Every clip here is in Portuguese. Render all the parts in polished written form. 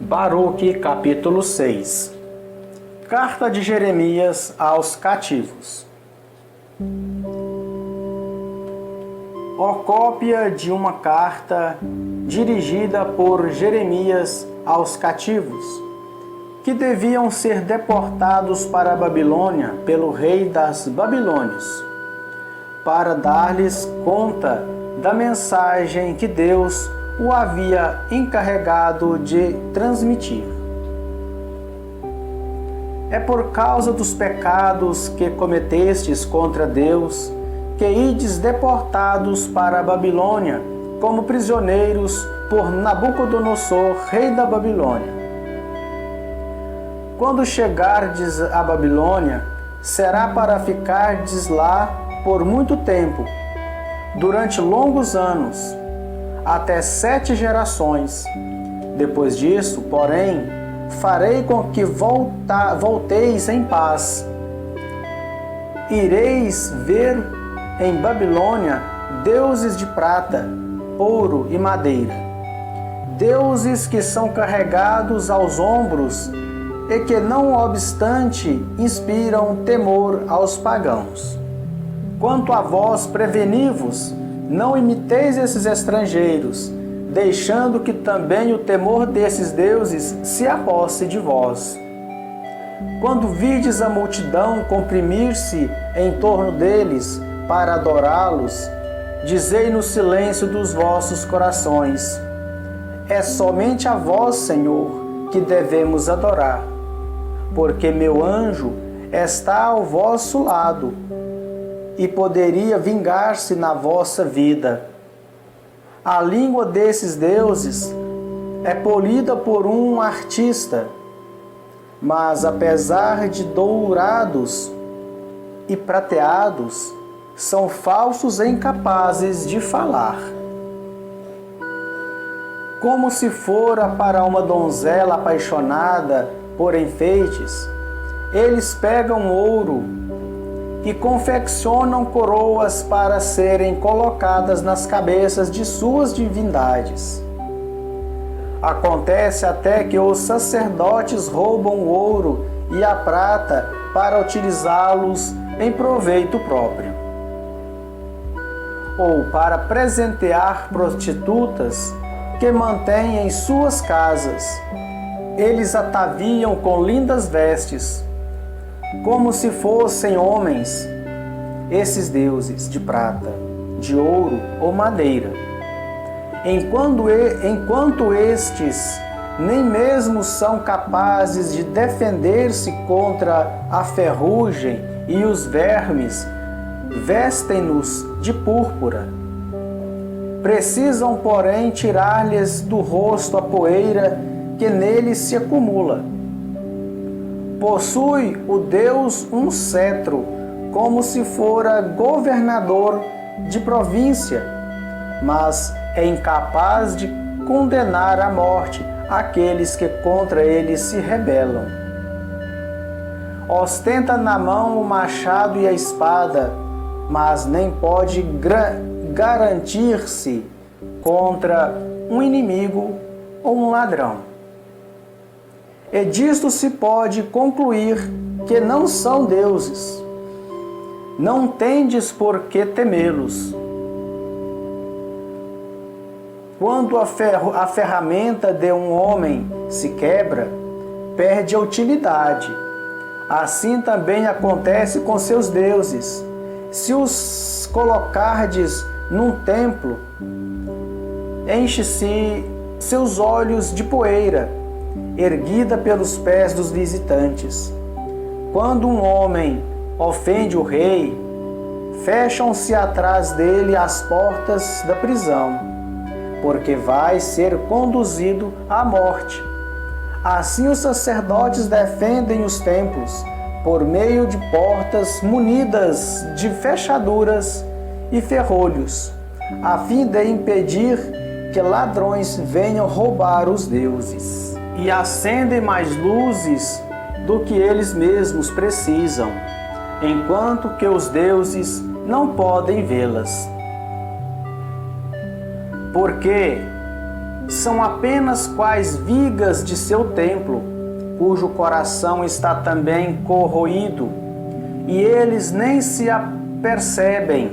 Baruque, capítulo 6. Carta de Jeremias aos cativos. Ó cópia de uma carta dirigida por Jeremias aos cativos, que deviam ser deportados para a Babilônia pelo rei das Babilônias, para dar-lhes conta da mensagem que Deus o havia encarregado de transmitir. É por causa dos pecados que cometestes contra Deus que ides deportados para a Babilônia como prisioneiros por Nabucodonosor, rei da Babilônia. Quando chegardes à Babilônia, será para ficardes lá por muito tempo, durante longos anos, até 7 gerações. Depois disso, porém, farei com que volteis em paz. Ireis ver em Babilônia deuses de prata, ouro e madeira, deuses que são carregados aos ombros e que, não obstante, inspiram temor aos pagãos. Quanto a vós, preveni-vos, não imiteis esses estrangeiros, deixando que também o temor desses deuses se aposse de vós. Quando vides a multidão comprimir-se em torno deles para adorá-los, dizei no silêncio dos vossos corações: é somente a vós, Senhor, que devemos adorar, porque meu anjo está ao vosso lado e poderia vingar-se na vossa vida. A língua desses deuses é polida por um artista, mas apesar de dourados e prateados, são falsos e incapazes de falar. Como se fora para uma donzela apaixonada por enfeites, eles pegam ouro e confeccionam coroas para serem colocadas nas cabeças de suas divindades. Acontece até que os sacerdotes roubam o ouro e a prata para utilizá-los em proveito próprio, ou para presentear prostitutas que mantêm em suas casas. Eles ataviam com lindas vestes, como se fossem homens, esses deuses de prata, de ouro ou madeira, enquanto estes nem mesmo são capazes de defender-se contra a ferrugem e os vermes, vestem-nos de púrpura. Precisam, porém, tirar-lhes do rosto a poeira que neles se acumula. Possui o Deus um cetro, como se fora governador de província, mas é incapaz de condenar à morte aqueles que contra ele se rebelam. Ostenta na mão o machado e a espada, mas nem pode garantir-se contra um inimigo ou um ladrão. E disto se pode concluir que não são deuses. Não tendes por que temê-los. Quando a ferramenta de um homem se quebra, perde a utilidade. Assim também acontece com seus deuses. Se os colocardes num templo, enche-se seus olhos de poeira, erguida pelos pés dos visitantes. Quando um homem ofende o rei, fecham-se atrás dele as portas da prisão, porque vai ser conduzido à morte. Assim os sacerdotes defendem os templos por meio de portas munidas de fechaduras e ferrolhos, a fim de impedir que ladrões venham roubar os deuses. E acendem mais luzes do que eles mesmos precisam, enquanto que os deuses não podem vê-las. Porque são apenas quais vigas de seu templo, cujo coração está também corroído, e eles nem se apercebem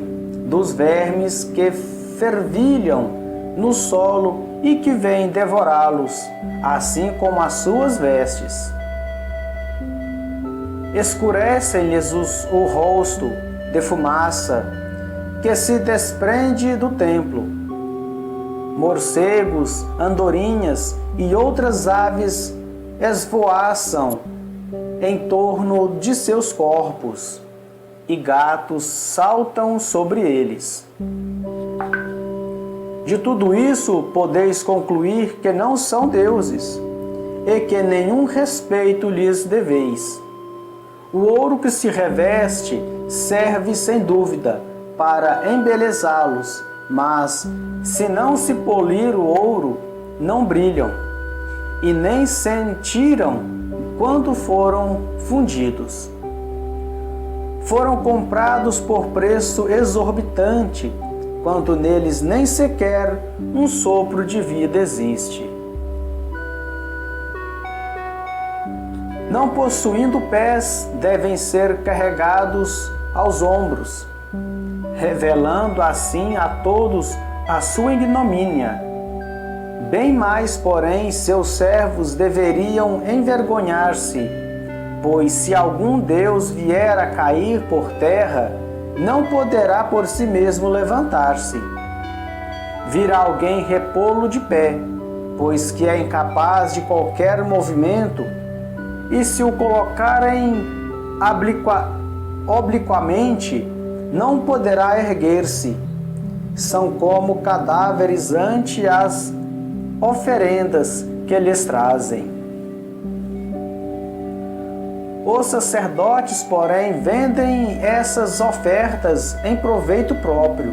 dos vermes que fervilham no solo e que vêm devorá-los, assim como as suas vestes. Escurecem-lhes o rosto de fumaça que se desprende do templo. Morcegos, andorinhas e outras aves esvoaçam em torno de seus corpos, e gatos saltam sobre eles. De tudo isso podeis concluir que não são deuses, e que nenhum respeito lhes deveis. O ouro que se reveste serve sem dúvida para embelezá-los, mas se não se polir o ouro, não brilham, e nem sentiram quando foram fundidos. Foram comprados por preço exorbitante, quando neles nem sequer um sopro de vida existe. Não possuindo pés, devem ser carregados aos ombros, revelando assim a todos a sua ignomínia. Bem mais, porém, seus servos deveriam envergonhar-se, pois se algum Deus vier a cair por terra, não poderá por si mesmo levantar-se. Virá alguém repô-lo de pé, pois que é incapaz de qualquer movimento, e se o colocarem obliquamente, não poderá erguer-se. São como cadáveres ante as oferendas que lhes trazem. Os sacerdotes, porém, vendem essas ofertas em proveito próprio,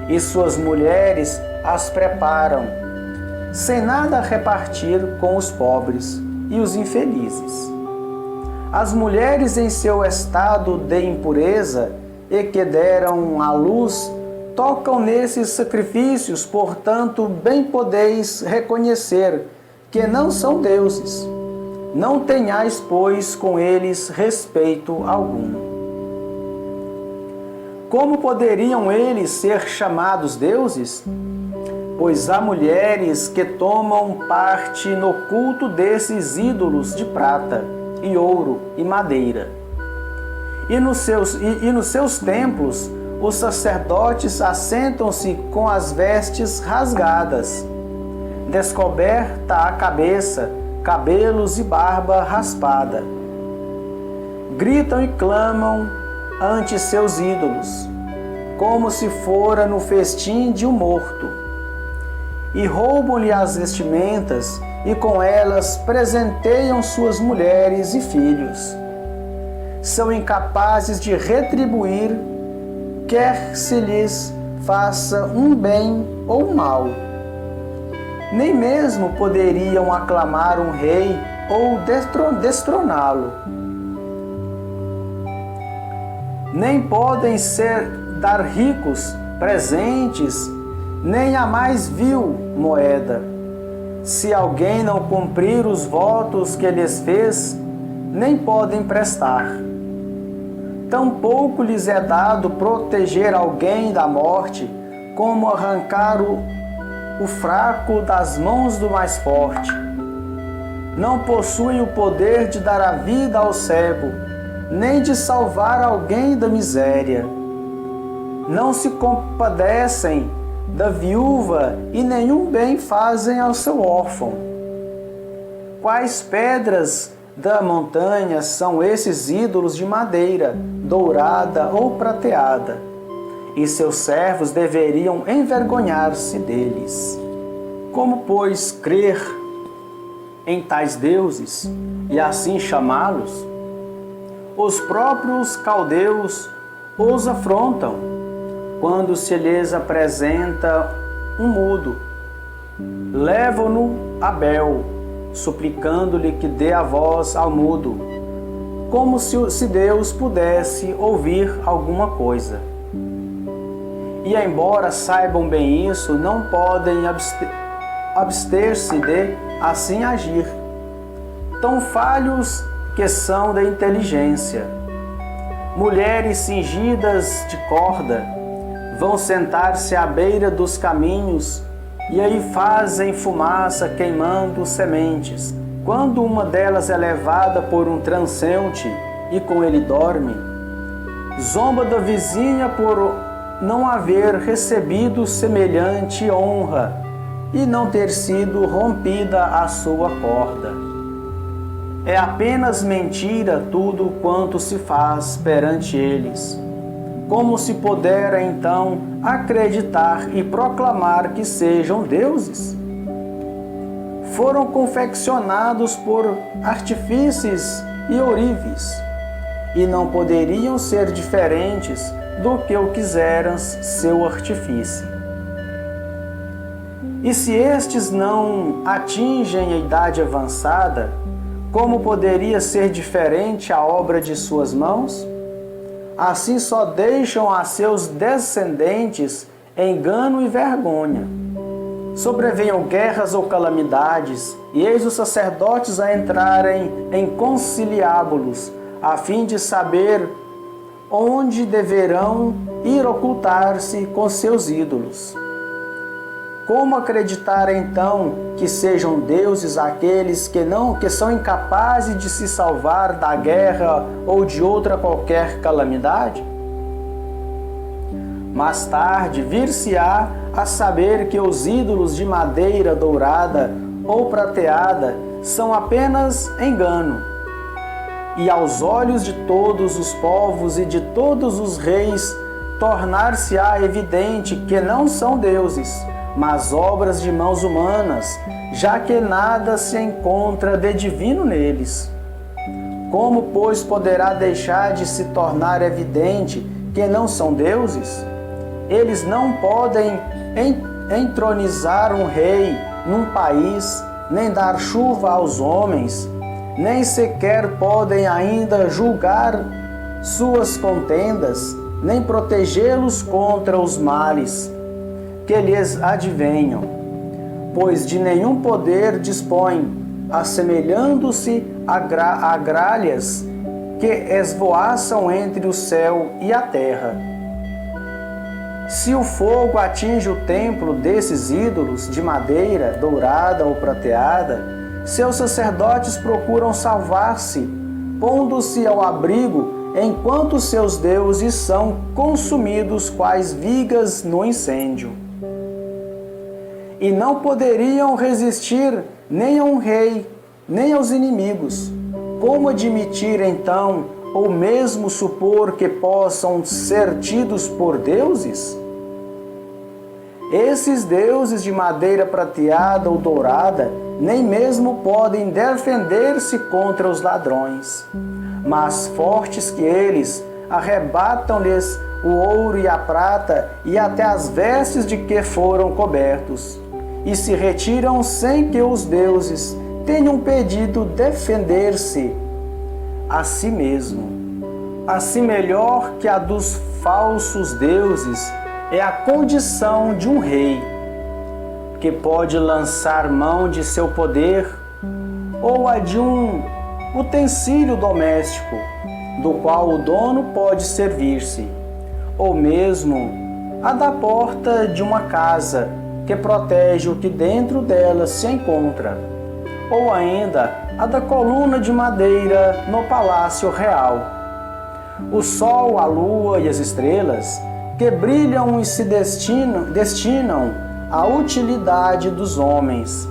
e suas mulheres as preparam, sem nada repartir com os pobres e os infelizes. As mulheres em seu estado de impureza e que deram à luz, tocam nesses sacrifícios, portanto, bem podeis reconhecer que não são deuses. Não tenhais, pois, com eles respeito algum. Como poderiam eles ser chamados deuses? Pois há mulheres que tomam parte no culto desses ídolos de prata, e ouro e madeira. E nos seus templos, os sacerdotes assentam-se com as vestes rasgadas, descoberta a cabeça, cabelos e barba raspada. Gritam e clamam ante seus ídolos, como se fora no festim de um morto. E roubam-lhe as vestimentas, e com elas presenteiam suas mulheres e filhos. São incapazes de retribuir, quer se lhes faça um bem ou um mal. Nem mesmo poderiam aclamar um rei ou destroná-lo. Nem podem dar ricos presentes, nem a mais vil moeda. Se alguém não cumprir os votos que lhes fez, nem podem prestar. Tampouco lhes é dado proteger alguém da morte, como arrancar o fraco das mãos do mais forte. Não possuem o poder de dar a vida ao cego, nem de salvar alguém da miséria. Não se compadecem da viúva e nenhum bem fazem ao seu órfão. Quais pedras da montanha são esses ídolos de madeira, dourada ou prateada? E seus servos deveriam envergonhar-se deles. Como, pois, crer em tais deuses e assim chamá-los? Os próprios caldeus os afrontam quando se lhes apresenta um mudo. Levam-no a Bel, suplicando-lhe que dê a voz ao mudo, como se Deus pudesse ouvir alguma coisa. E embora saibam bem isso, não podem abster-se de assim agir. Tão falhos que são da inteligência. Mulheres cingidas de corda vão sentar-se à beira dos caminhos e aí fazem fumaça queimando sementes. Quando uma delas é levada por um transeunte e com ele dorme, zomba da vizinha por não haver recebido semelhante honra e não ter sido rompida a sua corda. É apenas mentira tudo quanto se faz perante eles. Como se pudera então acreditar e proclamar que sejam deuses? Foram confeccionados por artifícios e ourives, e não poderiam ser diferentes do que o quiseram seu artifício. E se estes não atingem a idade avançada, como poderia ser diferente a obra de suas mãos? Assim só deixam a seus descendentes engano e vergonha. Sobrevenham guerras ou calamidades, e eis os sacerdotes a entrarem em conciliábulos, a fim de saber onde deverão ir ocultar-se com seus ídolos. Como acreditar então que sejam deuses aqueles que são incapazes de se salvar da guerra ou de outra qualquer calamidade? Mais tarde vir-se-á a saber que os ídolos de madeira dourada ou prateada são apenas engano. E aos olhos de todos os povos e de todos os reis tornar-se-á evidente que não são deuses, mas obras de mãos humanas, já que nada se encontra de divino neles. Como, pois, poderá deixar de se tornar evidente que não são deuses? Eles não podem entronizar um rei num país, nem dar chuva aos homens, nem sequer podem ainda julgar suas contendas, nem protegê-los contra os males que lhes advenham, pois de nenhum poder dispõem, assemelhando-se a gralhas que esvoaçam entre o céu e a terra. Se o fogo atinge o templo desses ídolos de madeira dourada ou prateada, seus sacerdotes procuram salvar-se, pondo-se ao abrigo enquanto seus deuses são consumidos quais vigas no incêndio. E não poderiam resistir nem a um rei, nem aos inimigos. Como admitir então, ou mesmo supor que possam ser tidos por deuses? Esses deuses de madeira prateada ou dourada nem mesmo podem defender-se contra os ladrões, mas fortes que eles, arrebatam-lhes o ouro e a prata e até as vestes de que foram cobertos, e se retiram sem que os deuses tenham pedido defender-se a si mesmo. Assim melhor que a dos falsos deuses é a condição de um rei, que pode lançar mão de seu poder, ou a de um utensílio doméstico, do qual o dono pode servir-se, ou mesmo a da porta de uma casa, que protege o que dentro dela se encontra, ou ainda a da coluna de madeira no palácio real. O sol, a lua e as estrelas, que brilham e se destinam à utilidade dos homens,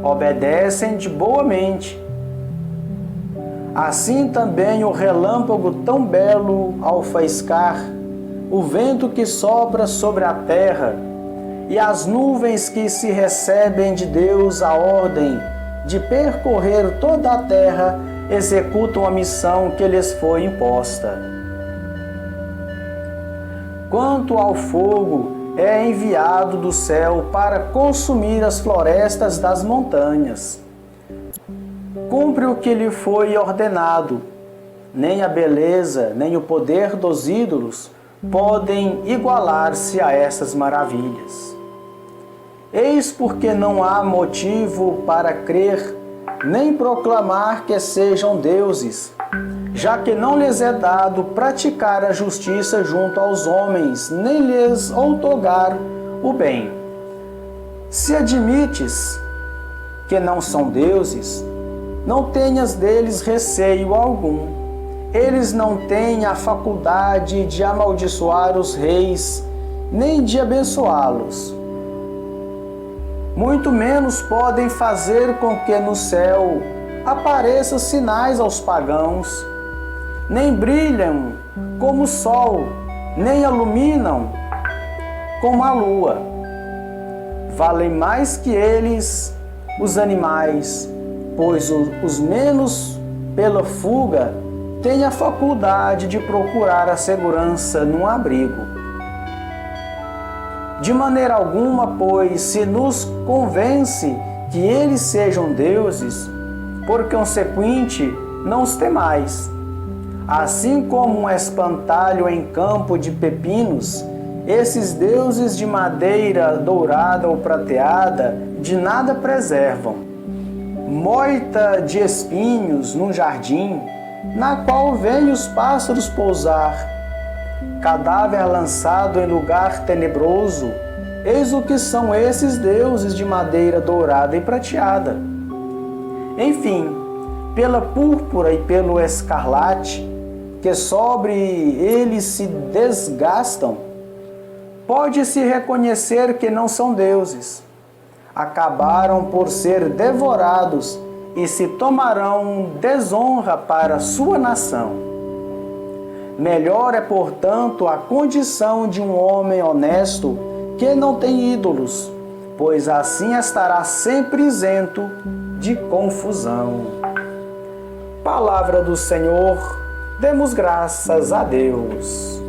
obedecem de boa mente. Assim também o relâmpago tão belo ao faiscar, o vento que sopra sobre a terra, e as nuvens que se recebem de Deus a ordem de percorrer toda a terra, executam a missão que lhes foi imposta. Quanto ao fogo, é enviado do céu para consumir as florestas das montanhas. Cumpre o que lhe foi ordenado. Nem a beleza, nem o poder dos ídolos podem igualar-se a essas maravilhas. Eis porque não há motivo para crer, nem proclamar que sejam deuses, já que não lhes é dado praticar a justiça junto aos homens, nem lhes outorgar o bem. Se admites que não são deuses, não tenhas deles receio algum. Eles não têm a faculdade de amaldiçoar os reis, nem de abençoá-los. Muito menos podem fazer com que no céu apareçam sinais aos pagãos, nem brilham como o sol, nem iluminam como a lua. Valem mais que eles os animais, pois os menos pela fuga têm a faculdade de procurar a segurança num abrigo. De maneira alguma, pois, se nos convence que eles sejam deuses, por consequente, não os temais. Assim como um espantalho em campo de pepinos, esses deuses de madeira dourada ou prateada de nada preservam. Moita de espinhos num jardim, na qual vêm os pássaros pousar. Cadáver lançado em lugar tenebroso, eis o que são esses deuses de madeira dourada e prateada. Enfim, pela púrpura e pelo escarlate, que sobre eles se desgastam, pode-se reconhecer que não são deuses. Acabaram por ser devorados e se tomarão desonra para sua nação. Melhor é, portanto, a condição de um homem honesto que não tem ídolos, pois assim estará sempre isento de confusão. Palavra do Senhor, demos graças a Deus.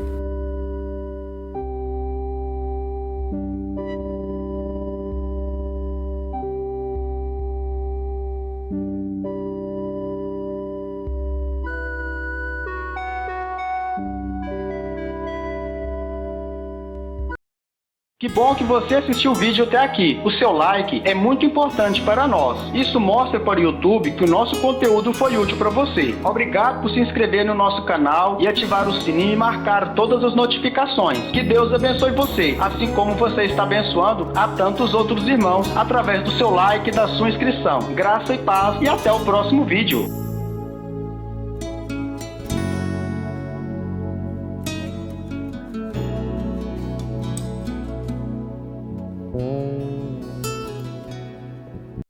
Que bom que você assistiu o vídeo até aqui. O seu like é muito importante para nós. Isso mostra para o YouTube que o nosso conteúdo foi útil para você. Obrigado por se inscrever no nosso canal e ativar o sininho e marcar todas as notificações. Que Deus abençoe você, assim como você está abençoando a tantos outros irmãos através do seu like e da sua inscrição. Graça e paz e até o próximo vídeo.